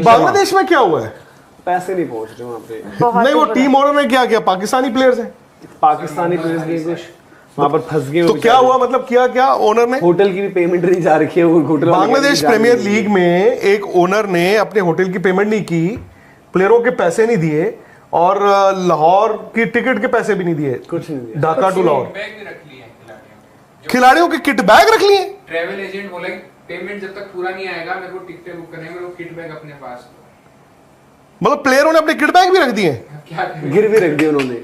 बांग्लादेश में क्या हुआ है? पैसे नहीं पहुंच रहे वहाँ पे। नहीं, वो टीम ओनर ने क्या किया? पाकिस्तानी प्लेयर्स हैं, पाकिस्तानी प्लेयर्स भी कुछ वहाँ पर फंस गए। तो क्या हुआ? मतलब क्या ओनर ने? होटल की भी पेमेंट नहीं जा रखी है, वो होटल बांग्लादेश प्रीमियर लीग में एक ओनर ने अपने होटल की पेमेंट नहीं की, प्लेयरों के पैसे नहीं दिए, और लाहौर की टिकट के पैसे भी नहीं दिए, कुछ नहीं दिया। ढाका टू लाहौर। बैग भी रख लिए खिलाड़ियों के किट बैग रख लिए। ट्रैवल एजेंट बोले पेमेंट जब तक पूरा नहीं आएगा मेरे को टिकटें बुक करने, मेरे को किट बैग अपने पास। मतलब प्लेयरों ने अपने किट बैग भी रख दिए। क्या करें? गिर भी रख दिए उन्होंने,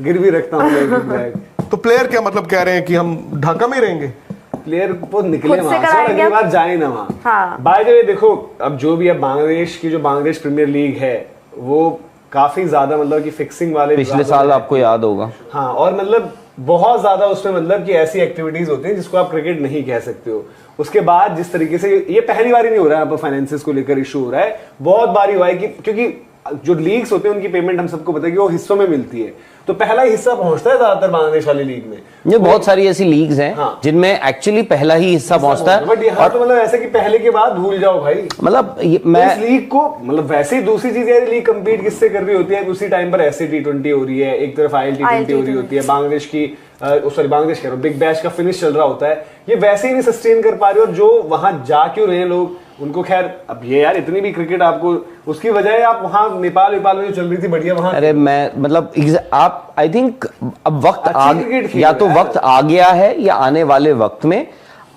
गिर भी रखता हूँ बैग। तो प्लेयर क्या मतलब कह रहे हैं कि हम ढाका में ही रहेंगे? प्लेयर को निकले खुद से वहां से और कराएंगे अगली बार आप? जाए ना वहां। हाँ। बाय द वे देखो, अब जो भी है बांग्लादेश की, जो बांग्लादेश प्रीमियर लीग है वो काफी ज्यादा मतलब कि फिक्सिंग वाले पिछले साल आपको याद होगा। हाँ, और मतलब बहुत ज्यादा उसमें मतलब कि ऐसी एक्टिविटीज होती हैं जिसको आप क्रिकेट नहीं कह सकते हो। उसके बाद जिस तरीके से ये पहली बार ही नहीं हो रहा है, यहाँ पर फाइनेंसिस को लेकर इशू हो रहा है, बहुत बार हुआ है कि क्योंकि जो लीग्स होते हैं उनकी पेमेंट हम सबको पता है कि वो हिस्सों में मिलती है, तो पहला हिस्सा पहुंचता है ज्यादातर बांग्लादेश वाली लीग में। ये बहुत सारी ऐसी लीग्स हैं हाँ। जिनमें एक्चुअली पहला ही हिस्सा पहुंचता है। बट यहाँ तो मतलब ऐसा कि पहले के बाद भूल जाओ भाई। मतलब मैं इस लीग को मतलब वैसे ही दूसरी चीज है, लीग कंपीट किससे कर रही होती है, उसी टाइम पर ऐसे T20 हो रही है, एक तरफ IL T20 हो रही होती है, बांग्लादेश की सॉरी बांग्लादेश कह रहा हूँ, बिग बैश का फिनिश चल रहा होता है, ये वैसे ही नहीं सस्टेन कर पा रहे। और जो वहां जा क्यों रहे लोग, उनको खैर अब ये यार इतनी भी क्रिकेट आपको उसकी वजह आप वहां नेपाल में जो चल रही थी बढ़िया वहां। अरे मैं मतलब आप आई थिंक अब वक्त क्रिकेट खेल या तो रहा है। वक्त आ गया है या आने वाले वक्त में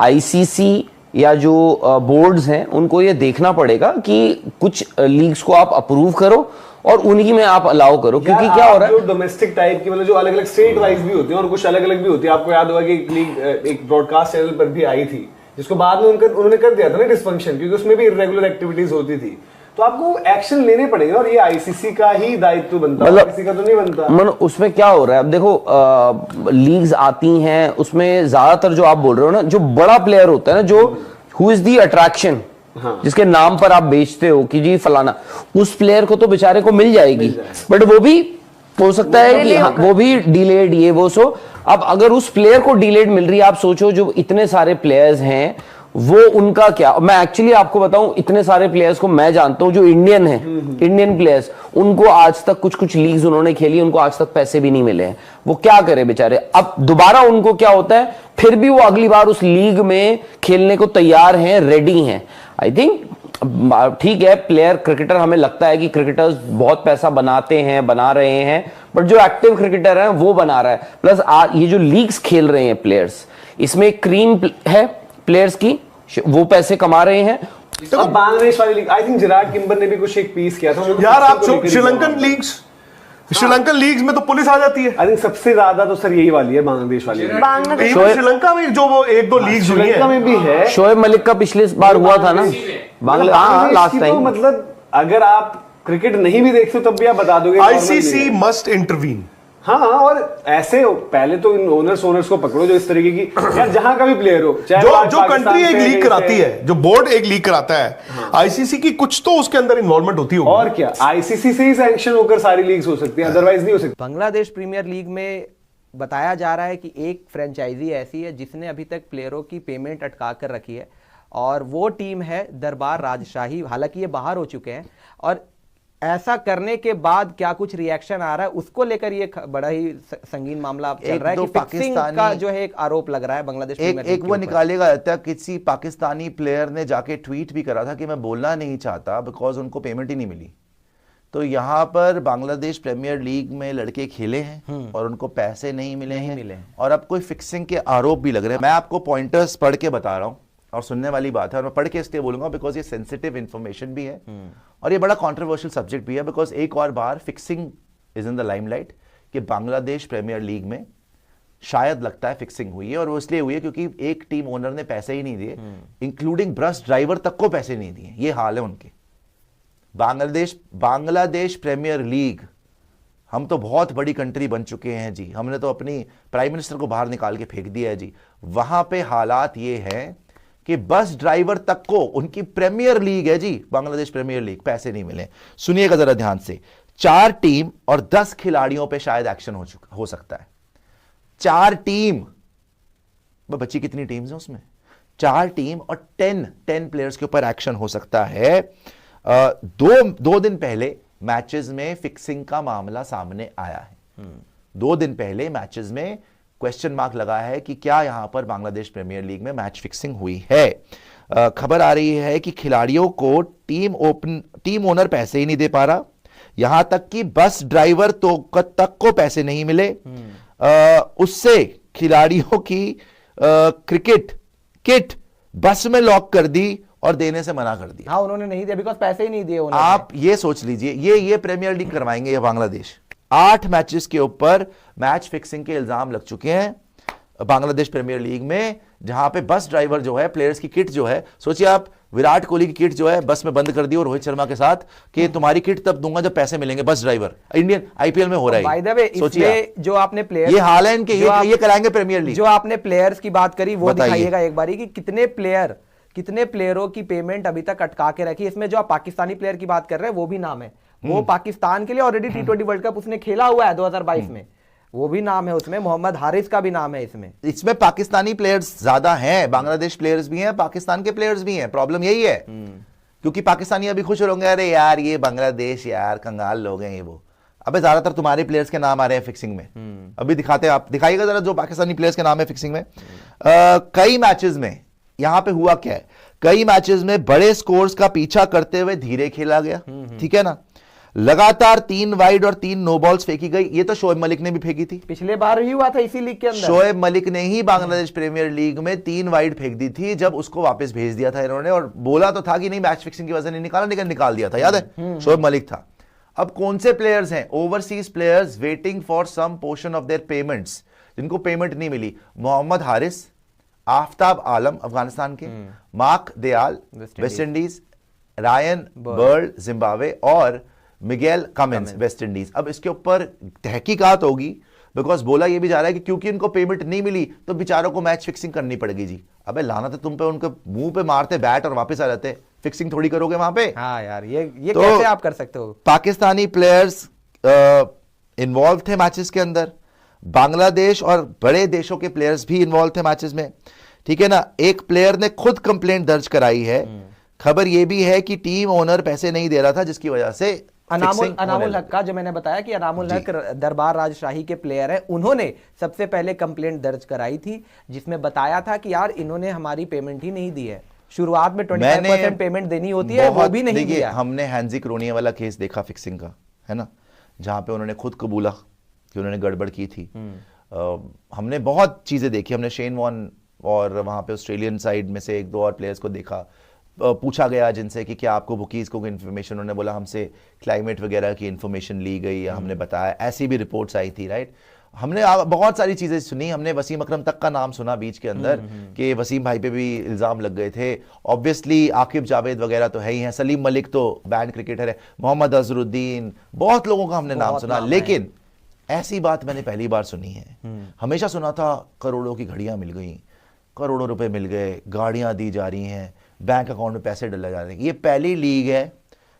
ICC या जो बोर्ड्स हैं उनको ये देखना पड़ेगा कि कुछ लीग्स को आप अप्रूव करो और उन्हीं में आप अलाउ करो, क्योंकि क्या हो रहा है जो डोमेस्टिक टाइप की मतलब जो अलग अलग स्टेट वाइज भी होती है और कुछ अलग अलग भी होती है। आपको याद होगा कि एक लीग एक ब्रॉडकास्ट चैनल पर भी आई थी जिसको बाद में उन्होंने कर दिया था ना डिसफंक्शन, क्योंकि उसमें भी इरेगुलर एक्टिविटीज होती थी। तो आपको एक्शन लेने पड़ेंगे और ये ICC का ही दायित्व बनता है, मतलब किसी का तो नहीं बनता। मतलब उसमें क्या हो रहा है अब देखो, लीग्स आती हैं उसमें ज्यादातर जो आप बोल रहे हो ना, जो बड़ा प्लेयर होता है ना, जो हु इज दी अट्रैक्शन, हाँ। जिसके नाम पर आप बेचते हो कि जी फलाना, उस प्लेयर को तो बेचारे को मिल जाएगी, बट वो भी हो सकता है कि हाँ, वो भी डिलेड ये वो सो। अब अगर उस प्लेयर को डिलेड मिल रही है, आप सोचो जो इतने सारे प्लेयर्स हैं वो उनका क्या। मैं एक्चुअली आपको बताऊं, इतने सारे प्लेयर्स को मैं जानता हूं जो इंडियन हैं, इंडियन प्लेयर्स, उनको आज तक कुछ लीग्स उन्होंने खेली, उनको आज तक पैसे भी नहीं मिले हैं। वो क्या करे बेचारे। अब दोबारा उनको क्या होता है, फिर भी वो अगली बार उस लीग में खेलने को तैयार हैं, रेडी हैं। आई थिंक ठीक है, प्लेयर क्रिकेटर, हमें लगता है कि क्रिकेटर्स बहुत पैसा बनाते हैं, बना रहे हैं, बट जो एक्टिव क्रिकेटर है वो बना रहा है। प्लस ये जो लीग्स खेल रहे हैं प्लेयर्स, इसमें क्रीम है प्लेयर्स की, वो पैसे कमा रहे हैं। अब बांग्लादेश वाली league, I think Gerard Kimber ने भी कुछ एक पीस किया था यार आप श्रीलंकन लीग्स में तो पुलिस आ जाती है। आई थिंक सबसे ज्यादा तो सर यही वाली है बांग्लादेश वाली। बांग्लादेश श्रीलंका में जो वो एक दो लीग्स हुई श्रीलंका में है, भी है। शोएब मलिक का पिछले बार हुआ था ना हाँ लास्ट टाइम। मतलब अगर आप क्रिकेट नहीं भी देखते तब भी आप बता दोगे ICC मस्ट इंटरवीन। हाँ, और ऐसे पहले तो इन ओनर्स को पकड़ो जो इस तरीके की यार जहां का भी प्लेयर हो, चाहे जो कंट्री एक लीग कराती है, जो बोर्ड एक लीग कराता है, ICC की कुछ तो उसके अंदर इन्वॉल्वमेंट होती होगी। और क्या ICC से ही सैंक्शन होकर सारी लीग्स हो सकती है, अदरवाइज नहीं हो सकती। बांग्लादेश प्रीमियर लीग में बताया जा रहा है कि एक फ्रेंचाइजी ऐसी है जिसने अभी तक प्लेयरों की पेमेंट अटका कर रखी है, और वो टीम है दरबार राजशाही। हालांकि ये बाहर हो चुके हैं, और ऐसा करने के बाद क्या कुछ रिएक्शन आ रहा है उसको लेकर ये बड़ा ही संगीन मामला अब चल रहा है कि फिक्सिंग का जो है एक आरोप लग रहा है बांग्लादेश प्रीमियर लीग एक वो निकालेगा रहता है। किसी पाकिस्तानी प्लेयर ने जाके ट्वीट भी करा था कि मैं बोलना नहीं चाहता बिकॉज उनको पेमेंट ही नहीं मिली। तो यहाँ पर बांग्लादेश प्रीमियर लीग में लड़के खेले हैं और उनको पैसे नहीं मिले हैं, और अब कोई फिक्सिंग के आरोप भी लग रहे हैं। मैं आपको पॉइंटर्स पढ़ के बता रहा हूँ और सुनने वाली बात है, और मैं पढ़ के इसलिए बोलूंगा बिकॉज ये सेंसिटिव इंफॉर्मेशन भी है और ये बड़ा कंट्रोवर्शियल सब्जेक्ट भी है। बिकॉज एक और बार fixing is in the limelight कि बांग्लादेश प्रीमियर लीग में शायद लगता है फिक्सिंग हुई है, और वो इसलिए हुई है क्योंकि एक टीम ओनर ने पैसे ही नहीं दिए, इंक्लूडिंग बस ड्राइवर तक को पैसे नहीं दिए। ये हाल है उनके। बांग्लादेश प्रीमियर लीग, हम तो बहुत बड़ी कंट्री बन चुके हैं जी, हमने तो अपनी प्राइम मिनिस्टर को बाहर निकाल के फेंक दिया है जी। वहां पे हालात ये हैं कि बस ड्राइवर तक को, उनकी प्रीमियर लीग है जी बांग्लादेश प्रीमियर लीग, पैसे नहीं मिले। सुनिएगा जरा ध्यान से, 4 टीम और 10 खिलाड़ियों पे शायद एक्शन हो सकता है। 4 टीम, बच्ची कितनी टीम्स हैं उसमें, 4 टीम और 10 प्लेयर्स के ऊपर एक्शन हो सकता है। दो दिन पहले मैचेस में फिक्सिंग का मामला सामने आया है। 2 दिन पहले मैचेस में क्वेश्चन मार्क लगा है कि क्या यहां पर बांग्लादेश प्रीमियर लीग में मैच फिक्सिंग हुई है। खबर आ रही है कि खिलाड़ियों को टीम ओनर पैसे ही नहीं दे पा रहा, यहां तक कि बस ड्राइवर तक को पैसे नहीं मिले। उससे खिलाड़ियों की क्रिकेट किट बस में लॉक कर दी और देने से मना कर दिया। हाँ, उन्होंने नहीं दिया, बिकॉज पैसे ही नहीं दिए उन्होंने। आप ये सोच लीजिए, ये प्रीमियर लीग करवाएंगे ये बांग्लादेश। 8 मैचेस के ऊपर मैच फिक्सिंग के इल्जाम लग चुके हैं बांग्लादेश प्रीमियर लीग में, जहां पे बस ड्राइवर जो है, प्लेयर्स की किट जो है, सोचिए आप विराट कोहली की किट जो है बस में बंद कर दी और रोहित शर्मा के साथ कि तुम्हारी किट तब दूंगा जब पैसे मिलेंगे। बस ड्राइवर इंडियन आईपीएल में हो रहा है। बाय द वे, इसमें जो आपने प्लेयर्स, ये हाल है इनके, ये कराएंगे प्रीमियर लीग। जो आपने प्लेयर्स की बात करी वो दिखाइएगा एक बारी कि कितने प्लेयरों की पेमेंट अभी तक अटका के रखी। इसमें जो आप पाकिस्तानी प्लेयर की बात कर रहे हैं वो भी नाम है, वो पाकिस्तान के लिए ऑलरेडी T20 वर्ल्ड कप उसने खेला हुआ है 2022 में, वो भी नाम है उसमें। मोहम्मद हारिस का भी नाम है इसमें पाकिस्तानी प्लेयर्स ज्यादा हैं, बांग्लादेश प्लेयर्स भी हैं, पाकिस्तान के प्लेयर्स भी हैं। प्रॉब्लम यही है क्योंकि पाकिस्तानी अभी खुश होंगे, अरे यार ये बांग्लादेश यार कंगाल लोग हैं ये वो। अबे ज्यादातर तुम्हारे प्लेयर्स के नाम आ रहे हैं फिक्सिंग में। अभी दिखाते हैं, आप दिखाइएगा जरा जो पाकिस्तानी प्लेयर्स के नाम है फिक्सिंग में। कई मैचेस में यहां पे हुआ क्या है, कई मैचेस में बड़े स्कोर्स का पीछा करते हुए धीरे खेला गया, ठीक है ना। लगातार 3 वाइड और 3 नो बॉल्स फेंकी गई। ये तो शोएब मलिक ने भी फेंकी थी, पिछले बार ही हुआ था इसी लीग के अंदर। शोएब मलिक ने ही बांग्लादेश प्रीमियर लीग में 3 वाइड फेंक दी थी, जब उसको वापस भेज दिया था इन्होंने, और बोला तो था कि नहीं मैच फिक्सिंग की वजह नहीं निकाला, लेकिन निकाल दिया था, याद है, शोएब मलिक था। अब कौन से प्लेयर्स हैं, overseas players waiting for some portion of their payments, जिनको पेमेंट नहीं मिली। मोहम्मद हारिस, आफ्ताब आलम अफगानिस्तान के, Mark Deyal West Indies, Ryan Burl Zimbabwe और मिगेल कमिंस वेस्ट इंडीज। अब इसके ऊपर तहकीकात होगी, बिकॉज बोला यह भी जा रहा है कि क्योंकि इनको पेमेंट नहीं मिली तो बेचारों को मैच फिक्सिंग करनी पड़ेगी जी। अबे लाना तो तुम पे, उनके मुंह पे मारते बैट और वापस आ जाते, फिक्सिंग थोड़ी करोगे वहां पे। हाँ यार, ये तो कैसे आप कर सकते हो। पाकिस्तानी प्लेयर्स इन्वॉल्व थे मैचेस के अंदर, बांग्लादेश और बड़े देशों के प्लेयर्स भी इन्वॉल्व थे मैचेस में, ठीक है ना। एक प्लेयर ने खुद कंप्लेंट दर्ज कराई है। खबर यह भी है कि टीम ओनर पैसे नहीं दे रहा था, जिसकी वजह से अनामुल हक का, जो मैंने बताया कि अनामुल हक दरबार राजशाही के प्लेयर हैं, उन्होंने सबसे पहले कंप्लेंट दर्ज कराई थी, जिसमें बताया था कि यार इन्होंने हमारी पेमेंट ही नहीं दी है। शुरुआत में 25% पेमेंट देनी होती है, वो भी नहीं दिया। हमने हैंजी क्रोनिया वाला केस देखा फिक्सिंग का, है ना, जहां पे उन्होंने खुद कबूला कि उन्होंने गड़बड़ की थी। हमने बहुत चीजें देखी, हमने शेन वॉन और वहां पे ऑस्ट्रेलियन साइड में से 1-2 और प्लेयर्स को देखा। पूछा गया जिनसे कि क्या आपको बुकीज को इन्फॉर्मेशन, उन्होंने बोला हमसे क्लाइमेट वगैरह की इन्फॉर्मेशन ली गई या हमने बताया, ऐसी भी रिपोर्ट्स आई थी, राइट। हमने बहुत सारी चीजें सुनी, हमने वसीम अकरम तक का नाम सुना बीच के अंदर कि वसीम भाई पे भी इल्जाम लग गए थे। ऑब्वियसली आकिब जावेद वगैरह तो है ही हैं, सलीम मलिक तो बैंड क्रिकेटर है, मोहम्मद अजहरुद्दीन, बहुत लोगों का हमने नाम सुना, लेकिन ऐसी बात मैंने पहली बार सुनी है। हमेशा सुना था करोड़ों की घड़ियां मिल गई, करोड़ों रुपए मिल गए, गाड़ियां दी जा रही हैं, बैंक अकाउंट में पैसे डले जा रहे हैं। ये पहली लीग है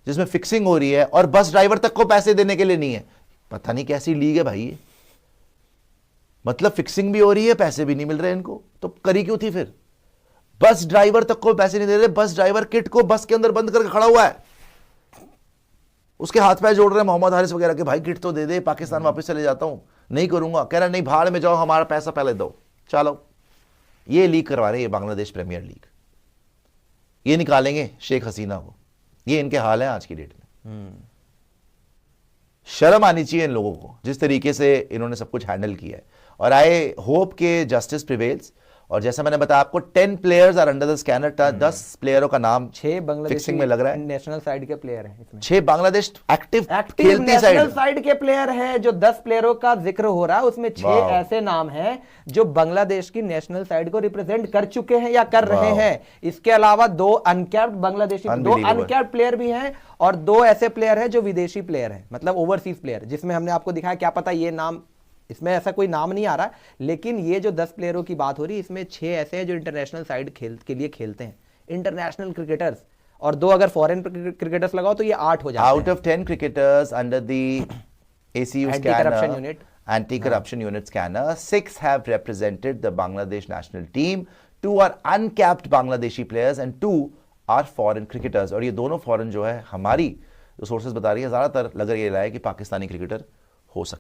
जिसमें फिक्सिंग हो रही है और बस ड्राइवर तक को पैसे देने के लिए नहीं है। पता नहीं कैसी लीग है भाई ये, मतलब फिक्सिंग भी हो रही है, पैसे भी नहीं मिल रहे इनको, तो करी क्यों थी फिर। बस ड्राइवर तक को पैसे नहीं दे रहे, बस ड्राइवर किट को बस के अंदर बंद करके खड़ा हुआ है, उसके हाथ पैर जोड़ रहे हैं मोहम्मद हारिस वगैरह के, भाई किट तो दे दे, पाकिस्तान वापस चले जाता हूं, नहीं करूंगा, कह रहा नहीं भाड़ में जाओ, हमारा पैसा पहले दो, चलो। ये लीग करवा रहे हैं बांग्लादेश प्रीमियर लीग, ये निकालेंगे शेख हसीना को, ये इनके हाल है आज की डेट में। शर्म आनी चाहिए इन लोगों को जिस तरीके से इन्होंने सब कुछ हैंडल किया है, और आई होप के जस्टिस प्रिवेल्स। और जैसा मैंने बताया आपको 10 players are under the scanner, 10 प्लेयरों का नाम 6 बांग्लादेश में लग रहा है, नेशनल साइड के प्लेयर हैं इसमें। 6 बांग्लादेश एक्टिव नेशनल साइड के प्लेयर हैं। जो 10 प्लेयरों का जिक्र हो रहा है उसमें 6 ऐसे नाम हैं जो बांग्लादेश की नेशनल साइड को रिप्रेजेंट कर चुके हैं या कर रहे हैं। इसके अलावा 2 अनकैप्ड बांग्लादेशी, 2 अनकैप्ड प्लेयर भी हैं, और 2 ऐसे प्लेयर हैं जो विदेशी प्लेयर हैं, मतलब ओवरसीज प्लेयर, जिसमें हमने आपको दिखाया, क्या पता ये नाम, इसमें ऐसा कोई नाम नहीं आ रहा, लेकिन ये जो 10 प्लेयरों की बात हो रही है, इसमें 6 ऐसे हैं जो इंटरनेशनल साइड के लिए खेलते हैं, इंटरनेशनल क्रिकेटर्स, और 2 अगर फॉरेन क्रिकेटर्स लगाओ तो ये 8 हो जाते हैं। Out of 10 cricketers under the ACU scanner, anti-corruption unit scanner, 6 have represented the Bangladesh national team, 2 are uncapped Bangladeshi players and 2 are foreign cricketers, और ये दोनों फॉरेन जो है हमारी जो सोर्सेज बता रही है ज़्यादातर लग रही है कि पाकिस्तानी क्रिकेटर हो सकते हैं।